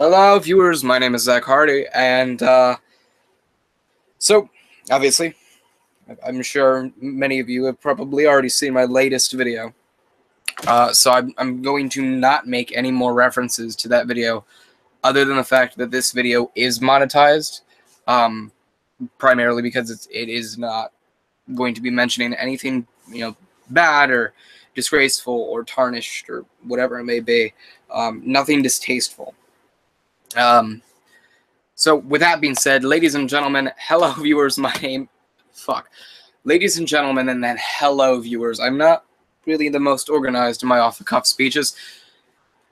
Hello, viewers. My name is Zach Hardy, and so obviously, I'm sure many of you have probably already seen my latest video. So I'm going to not make any more references to that video, other than the fact that this video is monetized, primarily because it is not going to be mentioning anything bad or disgraceful or tarnished or whatever it may be. Nothing distasteful. So with that being said, ladies and gentlemen, hello viewers, ladies and gentlemen, and then hello viewers. I'm not really the most organized in my off-the-cuff speeches.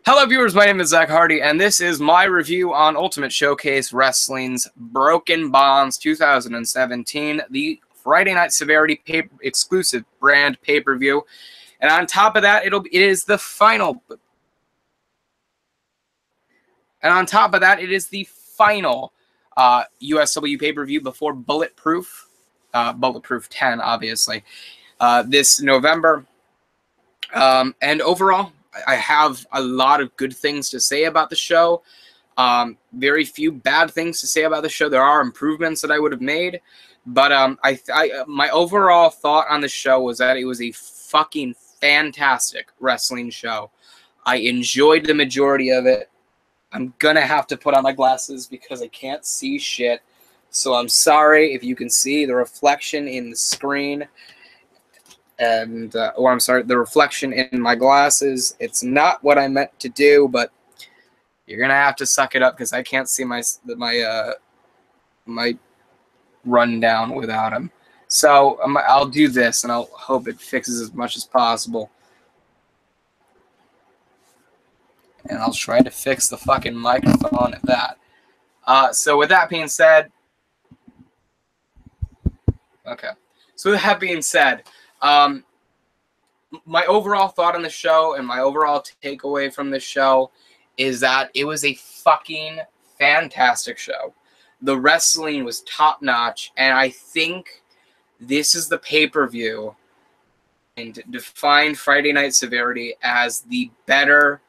Hello viewers, my name is Zach Hardy, and this is my review on Ultimate Showcase Wrestling's Broken Bonds 2017, the Friday Night Severity exclusive brand pay-per-view. And on top of that, it is the final. And on top of that, it is the final USW pay-per-view before Bulletproof 10, obviously, this November. And overall, I have a lot of good things to say about the show. Very few bad things to say about the show. There are improvements that I would have made. But my overall thought on the show was that it was a fucking fantastic wrestling show. I enjoyed the majority of it. I'm gonna have to put on my glasses because I can't see shit. So I'm sorry if you can see the reflection in the screen. And, or I'm sorry, the reflection in my glasses. It's not what I meant to do, but you're gonna have to suck it up because I can't see my rundown without him. So I'll do this, and I'll hope it fixes as much as possible. And I'll try to fix the fucking microphone at that. So with that being said, okay. So with that being said, my overall thought on the show and my overall takeaway from the show is that it was a fucking fantastic show. The wrestling was top notch, and I think this is the pay-per-view and define Friday Night Severity as the better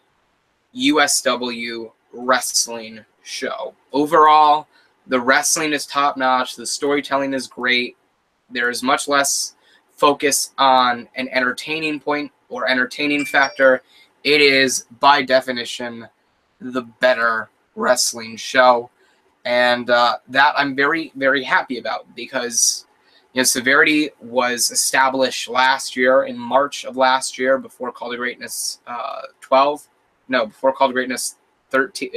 USW wrestling show. Overall, the wrestling is top-notch. The storytelling is great. There is much less focus on an entertaining point or entertaining factor. It is, by definition, the better wrestling show. And that I'm very, very happy about because Severity was established last year, in March of last year, before Call to Greatness 12. No, before Call to Greatness 13.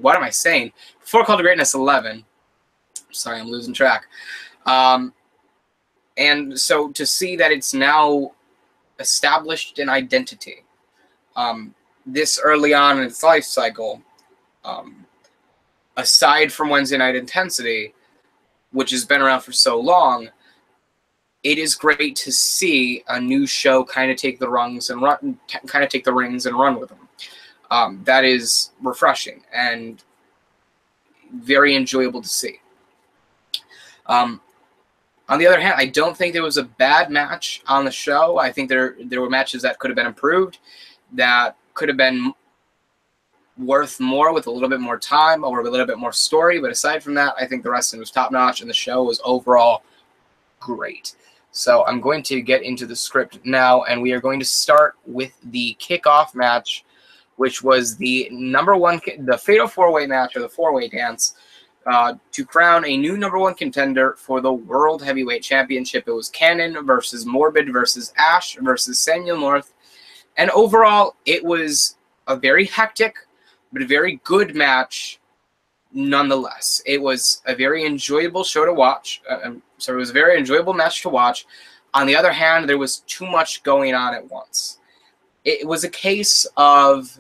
What am I saying? Before Call to Greatness 11. Sorry, I'm losing track. And so to see that it's now established an identity this early on in its life cycle, aside from Wednesday Night Intensity, which has been around for so long, it is great to see a new show kind of take the rings and run with them. That is refreshing and very enjoyable to see. On the other hand, I don't think there was a bad match on the show. I think there were matches that could have been improved, that could have been worth more with a little bit more time or a little bit more story. But aside from that, I think the wrestling was top-notch and the show was overall great. So I'm going to get into the script now, and we are going to start with the kickoff match, which was the the Fatal 4-Way match, or the 4-Way dance, to crown a new #1 contender for the World Heavyweight Championship. It was Cannon versus Morbid versus Ash versus Samuel North. And overall, it was a very hectic, but a very good match nonetheless. It was a very enjoyable show to watch. So it was a very enjoyable match to watch. On the other hand, there was too much going on at once. It was a case of,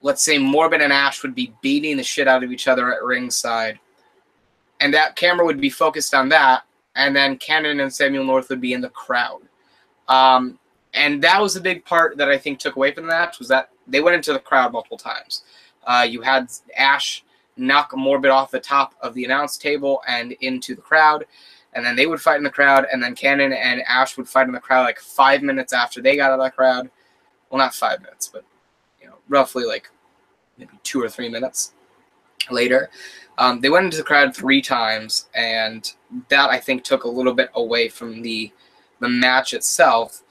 let's say, Morbid and Ash would be beating the shit out of each other at ringside, and that camera would be focused on that, and then Cannon and Samuel North would be in the crowd. And that was a big part that I think took away from the match, was that they went into the crowd multiple times. You had Ash knock Morbid off the top of the announce table and into the crowd, and then they would fight in the crowd, and then Cannon and Ash would fight in the crowd like 5 minutes after they got out of the crowd. Well, not 5 minutes, but roughly like maybe 2 or 3 minutes later. They went into the crowd 3 times, and that, I think, took a little bit away from the match itself.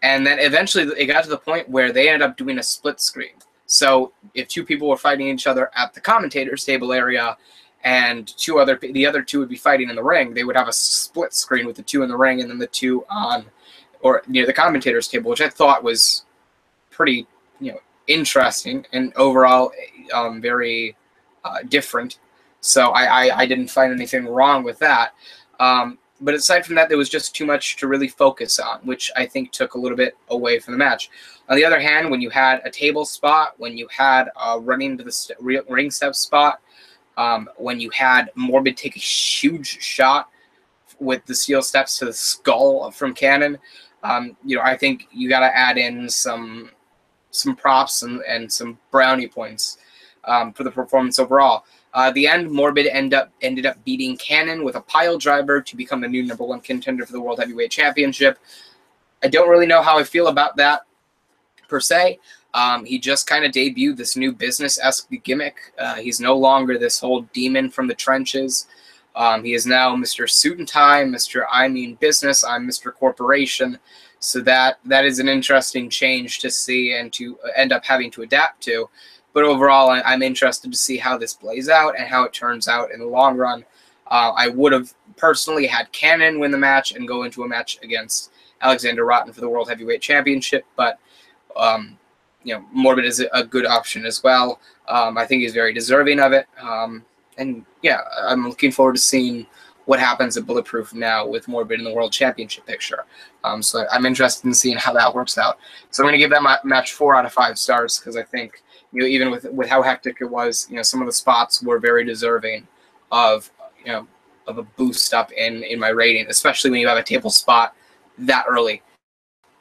And then eventually it got to the point where they ended up doing a split screen. So if 2 people were fighting each other at the commentator's table area and the other 2 would be fighting in the ring, they would have a split screen with the 2 in the ring and then the 2 on or near the commentator's table, which I thought was pretty, interesting and overall very different. So I didn't find anything wrong with that. But aside from that, there was just too much to really focus on, which I think took a little bit away from the match. On the other hand, when you had a table spot, when you had running to the ring step spot, when you had Morbid take a huge shot with the steel steps to the skull from Cannon, I think you got to add in some props and some brownie points for the performance overall. At the end, Morbid ended up beating Cannon with a pile driver to become the new #1 contender for the World Heavyweight Championship. I don't really know how I feel about that, per se. He just kind of debuted this new business-esque gimmick. He's no longer this whole demon from the trenches. He is now Mr. Suit and Tie, Mr. I mean business, I'm Mr. Corporation. So that is an interesting change to see and to end up having to adapt to. But overall, I'm interested to see how this plays out and how it turns out in the long run. I would have personally had Cannon win the match and go into a match against Alexander Rotten for the World Heavyweight Championship, but Morbid is a good option as well. I think he's very deserving of it. And yeah, I'm looking forward to seeing what happens at Bulletproof now with Morbid in the World Championship picture. So I'm interested in seeing how that works out. So I'm going to give that match 4 out of 5 stars because I think, even with how hectic it was, some of the spots were very deserving of a boost up in my rating, especially when you have a table spot that early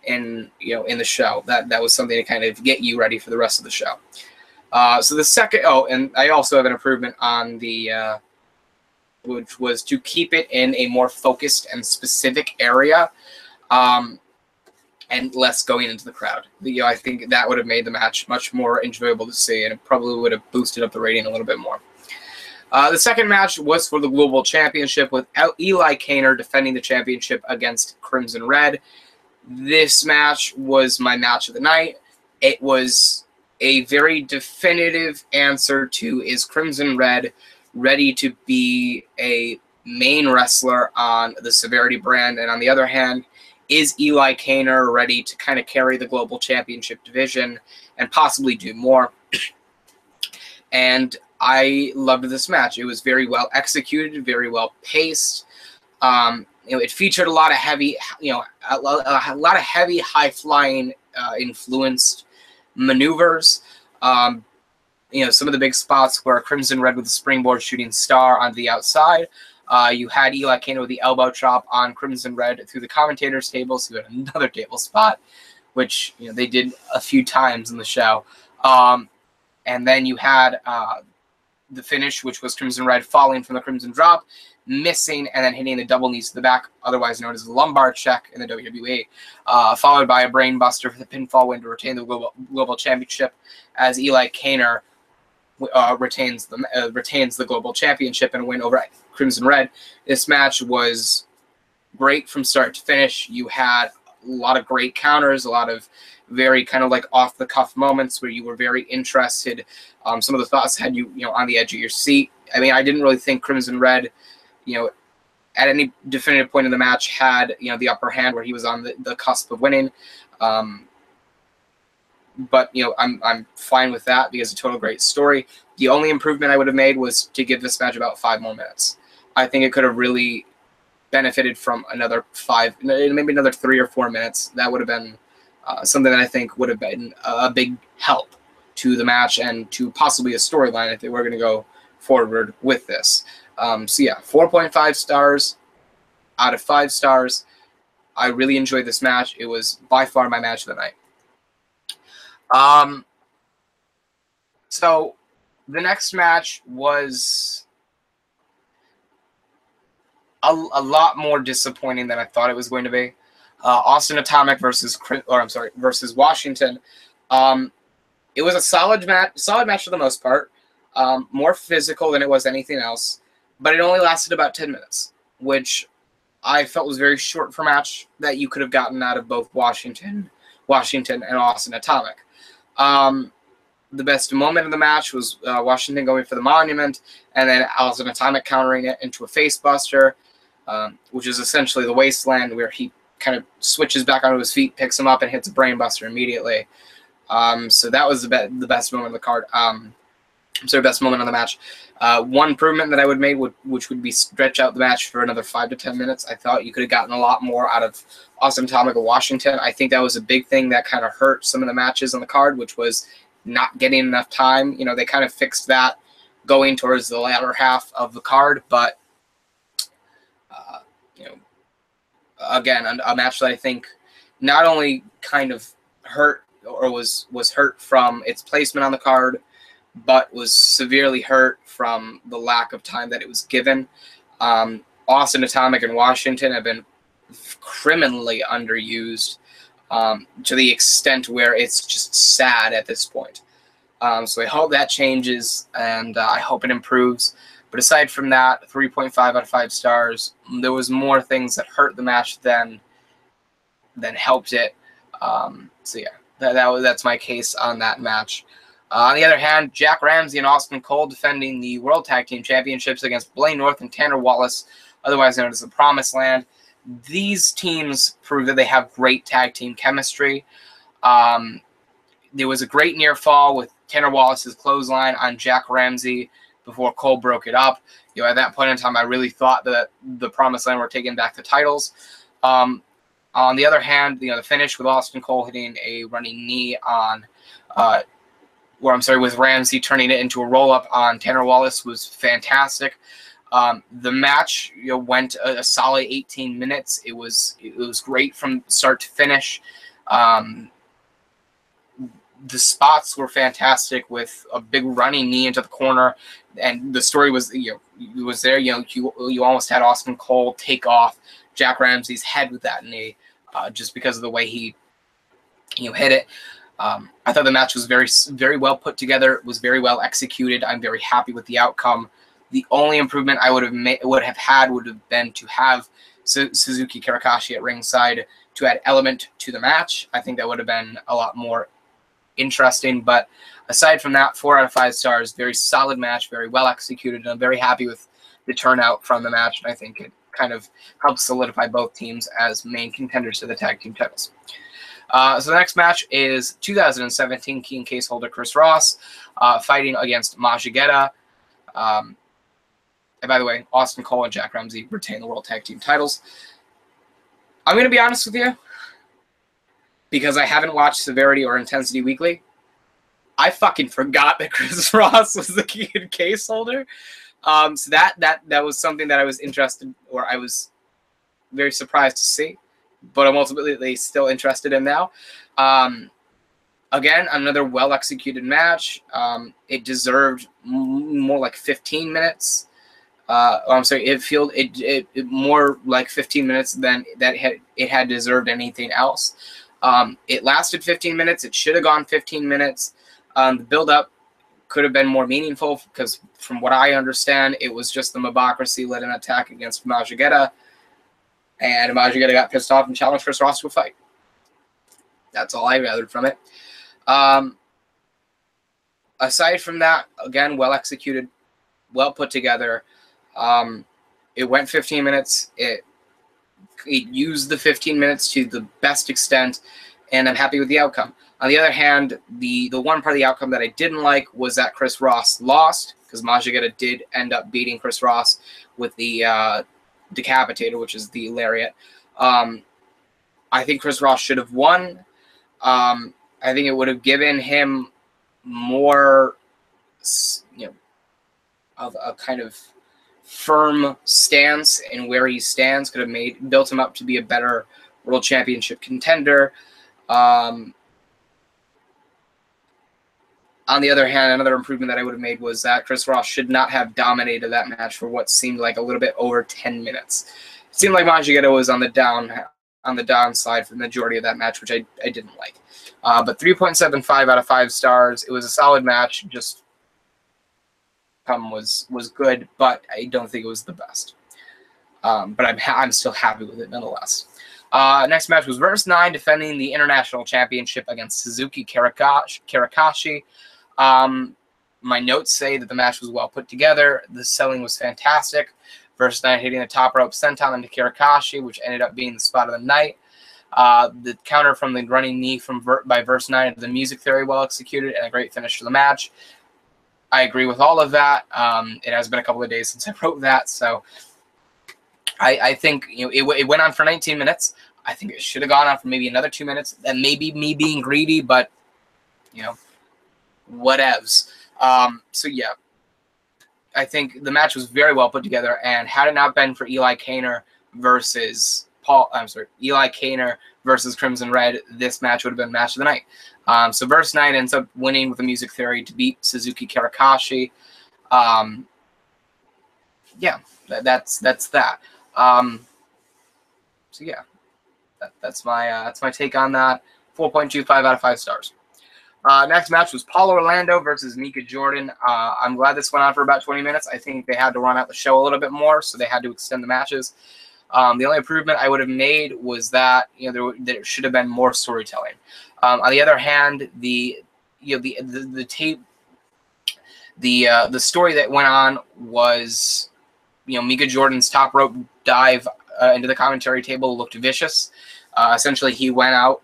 in the show. That was something to kind of get you ready for the rest of the show. So the second, and I also have an improvement on the, which was to keep it in a more focused and specific area, and less going into the crowd. I think that would have made the match much more enjoyable to see, and it probably would have boosted up the rating a little bit more. The second match was for the Global Championship with Eli Kaner defending the championship against Crimson Red. This match was my match of the night. It was a very definitive answer to, is Crimson Red ready to be a main wrestler on the Severity brand? And on the other hand, is Eli Kaner ready to kind of carry the Global Championship division and possibly do more? And I loved this match. It was very well executed, very well paced. It featured a lot of heavy, a lot of heavy, high-flying, influenced maneuvers. Some of the big spots were Crimson Red with the springboard shooting star on the outside. You had Eli Kaner with the elbow chop on Crimson Red through the commentator's table, so you had another table spot, which they did a few times in the show. And then you had the finish, which was Crimson Red falling from the Crimson Drop, missing, and then hitting the double knees to the back, otherwise known as the lumbar check in the WWE, followed by a brain buster for the pinfall win to retain the Global Championship, as Eli Kaner retains the Global Championship and win over Crimson Red. This match was great from start to finish. You had a lot of great counters, a lot of very kind of like off-the-cuff moments where you were very interested. Some of the thoughts had you, on the edge of your seat. I mean, I didn't really think Crimson Red, at any definitive point in the match had, the upper hand where he was on the cusp of winning. But, I'm fine with that because it's a total great story. The only improvement I would have made was to give this match about 5 more minutes. I think it could have really benefited from another 5, maybe another 3 or 4 minutes. That would have been something that I think would have been a big help to the match and to possibly a storyline if they were going to go forward with this. So yeah, 4.5 stars out of 5 stars. I really enjoyed this match. It was by far my match of the night. So the next match was a lot more disappointing than I thought it was going to be. Austin Atomic versus Washington. It was a solid match for the most part, more physical than it was anything else, but it only lasted about 10 minutes, which I felt was very short for a match that you could have gotten out of both Washington and Austin Atomic. The best moment of the match was Washington going for the monument, and then Austin Atomic countering it into a facebuster, which is essentially the wasteland, where he kind of switches back onto his feet, picks him up, and hits a brainbuster immediately. So that was the best moment of the card. Best moment of the match. One improvement that I would make, which would be stretch out the match for another 5 to 10 minutes. I thought you could have gotten a lot more out of Austin Atomic or Washington. I think that was a big thing that kind of hurt some of the matches on the card, which was not getting enough time. You know, they kind of fixed that going towards the latter half of the card, but you know, again, a match that I think not only kind of hurt or was hurt from its placement on the card, but was severely hurt from the lack of time that it was given. Austin Atomic and Washington have been criminally underused to the extent where it's just sad at this point. So I hope that changes, and I hope it improves. But aside from that, 3.5 out of 5 stars. There was more things that hurt the match than helped it. So yeah, that's my case on that match. On the other hand, Jack Ramsey and Austin Cole defending the World Tag Team Championships against Blaine North and Tanner Wallace, otherwise known as the Promised Land. These teams prove that they have great tag team chemistry. There was a great near fall with Tanner Wallace's clothesline on Jack Ramsey before Cole broke it up. You know, at that point in time, I really thought that the Promised Land were taking back the titles. On the other hand, you know, the finish with Austin Cole hitting a running knee on, with Ramsey turning it into a roll-up on Tanner Wallace was fantastic. The match, you know, went a solid 18 minutes. It was great from start to finish. The spots were fantastic with a big running knee into the corner, and the story was, you know, it was there. You know, you almost had Austin Cole take off Jack Ramsey's head with that knee, just because of the way he, you know, hit it. I thought the match was very well put together. It was very well executed. I'm very happy with the outcome. The only improvement I would have been to have Suzuki Kirakashi at ringside to add element to the match. I think that would have been a lot more interesting. But aside from that, 4 out of 5 stars. Very solid match, very well executed, and I'm very happy with the turnout from the match. And I think it kind of helps solidify both teams as main contenders to the tag team titles. So the next match is 2017 King Case holder Chris Ross fighting against Majigeta. And by the way, Austin Cole and Jack Ramsey retain the World Tag Team titles. I'm going to be honest with you, because I haven't watched Severity or Intensity Weekly. I fucking forgot that Chris Ross was the case holder. So that was something that I was interested, or I was very surprised to see, but I'm ultimately still interested in now. Again, another well-executed match. It deserved more like 15 minutes. It more like 15 minutes than it had deserved anything else. It lasted 15 minutes. It should have gone 15 minutes. The build-up could have been more meaningful because, from what I understand, it was just the Mobocracy led an attack against Majigeta, and Majigeta got pissed off and challenged Chris Ross to a fight. That's all I gathered from it. Aside from that, again, well executed, well put together. It went 15 minutes. It used the 15 minutes to the best extent, and I'm happy with the outcome. On the other hand, the one part of the outcome that I didn't like was that Chris Ross lost, because Majigeta did end up beating Chris Ross with the decapitator, which is the lariat. I think Chris Ross should have won. I think it would have given him more, you know, of a kind of firm stance in where he stands. Could have built him up to be a better world championship contender. On the other hand, another improvement that I would have made was that Chris Ross should not have dominated that match for what seemed like a little bit over 10 minutes. It seemed like Majigeta was on the down on the downside for the majority of that match, which I didn't like. But 3.75 out of 5 stars. It was a solid match. Just was good, but I don't think it was the best. But I'm still happy with it nonetheless. Next match was Verse 9 defending the International Championship against Suzuki Kirakashi. My notes say that the match was well put together. The selling was fantastic. Verse 9 hitting the top rope senton into Kirakashi, which ended up being the spot of the night. The counter from the running knee by Verse 9 into the music very well executed, and a great finish to the match. I agree with all of that. It has been a couple of days since I wrote that, so I think it went on for 19 minutes. I think it should have gone on for maybe another 2 minutes. That may be me being greedy, but whatevs. So yeah, I think the match was very well put together, and had it not been for Eli Kaner versus Crimson Red, this match would have been match of the night. So Verse 9 ends up winning with the Music Theory to beat Suzuki Kirakashi. Yeah, that's that. So yeah, that's my take on that. 4.25 out of 5 stars. Next match was Paul Orlando versus Mika Jordan. I'm glad this went on for about 20 minutes. I think they had to run out the show a little bit more, so they had to extend the matches. The only improvement I would have made was that there should have been more storytelling. On the other hand, the story that went on was Mika Jordan's top rope dive into the commentary table looked vicious. Essentially, he went out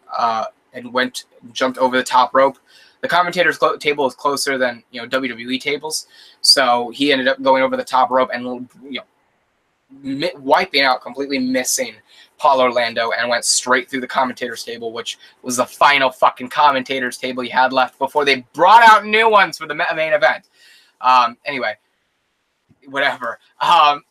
and jumped over the top rope. The commentator's table is closer than WWE tables, so he ended up going over the top rope and wiping out, completely missing Paul Orlando, and went straight through the commentator's table, which was the final fucking commentator's table you had left before they brought out new ones for the main event. Anyway, whatever.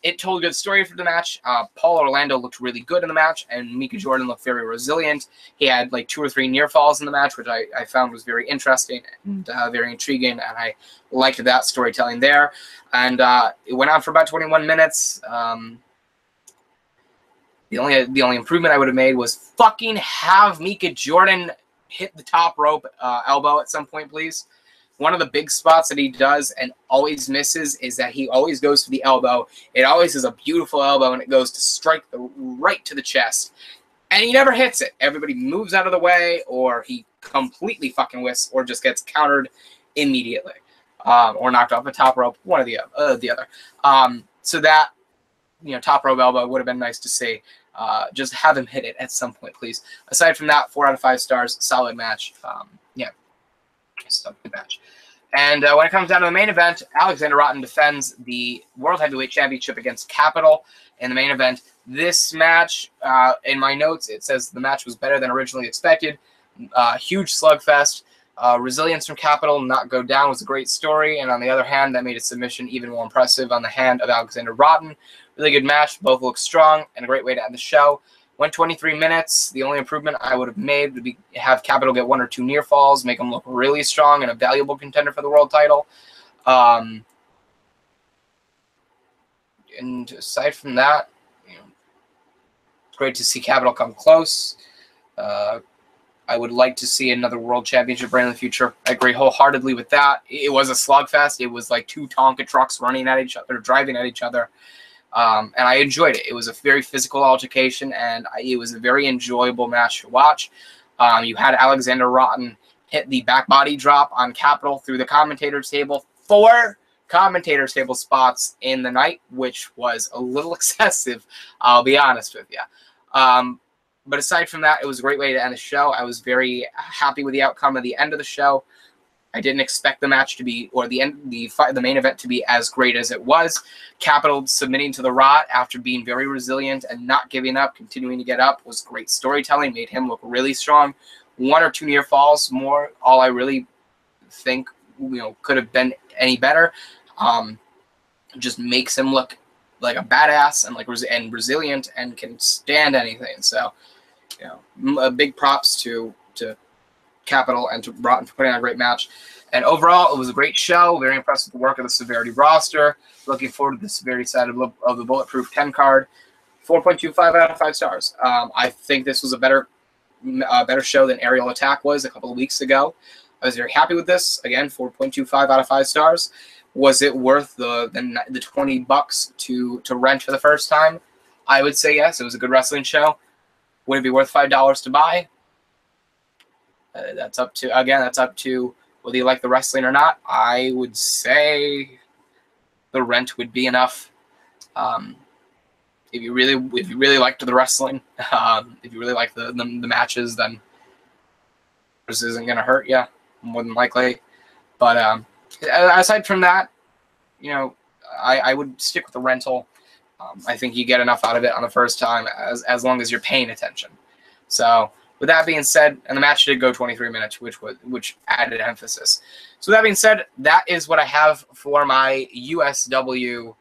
It told a good story for the match. Paul Orlando looked really good in the match, and Mika Jordan looked very resilient. He had like 2 or 3 near falls in the match, which I found was very interesting and very intriguing, and I liked that storytelling there. And it went on for about 21 minutes. The only improvement I would have made was fucking have Mika Jordan hit the top rope elbow at some point, please. One of the big spots that he does and always misses is that he always goes for the elbow. It always is a beautiful elbow, and it goes to strike right to the chest. And he never hits it. Everybody moves out of the way, or he completely fucking whisks, or just gets countered immediately. Or knocked off the top rope, one or the other. So that, top rope elbow would have been nice to see. Just have him hit it at some point, please. Aside from that, 4 out of 5 stars, solid match. Yeah. Just a good match. And when it comes down to the main event, Alexander Rotten defends the World Heavyweight Championship against Capital in the main event. This match, in my notes, it says the match was better than originally expected. Huge slugfest. Resilience from Capital not go down was a great story, and on the other hand, that made a submission even more impressive on the hand of Alexander Rotten. Really good match. Both look strong, and a great way to end the show. Went 23 minutes. The only improvement I would have made would be have Capital get 1 or 2 near falls, make them look really strong and a valuable contender for the world title. And aside from that, it's great to see Capital come close. I would like to see another world championship reign in the future. I agree wholeheartedly with that. It was a slugfest. It was like 2 Tonka trucks running at each other, driving at each other. And I enjoyed it. It was a very physical altercation, and it was a very enjoyable match to watch. You had Alexander Rotten hit the back body drop on Capital through the commentator's table. 4 commentator's table spots in the night, which was a little excessive, I'll be honest with you. But aside from that, it was a great way to end the show. I was very happy with the outcome of the end of the show. I didn't expect the match to be, or the main event to be as great as it was. Capital submitting to the Rot after being very resilient and not giving up, continuing to get up, was great storytelling, made him look really strong. 1 or 2 near falls more, all I really think could have been any better. Just makes him look like a badass and resilient and can stand anything. So, big props to Capital and to Rotten for putting on a great match. And overall, it was a great show. Very impressed with the work of the Severity roster. Looking forward to the Severity side of the Bulletproof 10 card. 4.25 out of 5 stars. I think this was a better show than Aerial Attack was a couple of weeks ago. I was very happy with this. Again, 4.25 out of 5 stars. Was it worth the $20 to rent for the first time? I would say yes. It was a good wrestling show. Would it be worth $5 to buy? That's up to whether you like the wrestling or not. I would say the rent would be enough. If you really liked the wrestling, if you really like the matches, then this isn't gonna hurt you, more than likely. But aside from that, you know, I would stick with the rental. I think you get enough out of it on the first time, as long as you're paying attention. So with that being said, and the match did go 23 minutes, which added emphasis. So that being said, that is what I have for my USW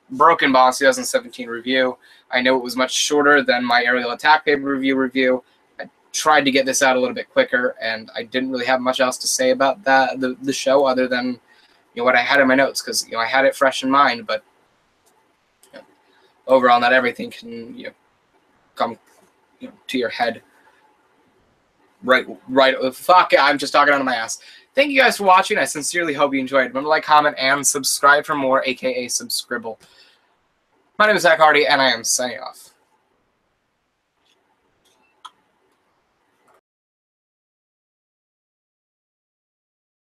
Broken Boss 2017 review. I know it was much shorter than my Aerial Attack pay-per-view review. I tried to get this out a little bit quicker, and I didn't really have much else to say about the show other than, you know, what I had in my notes, because, you know, I had it fresh in mind. But, you know, overall, not everything can, you know, come, you know, to your head. Right. Fuck it, I'm just talking out of my ass. Thank you guys for watching. I sincerely hope you enjoyed. Remember to like, comment, and subscribe for more, aka subscribble. My name is Zach Hardy, and I am signing off.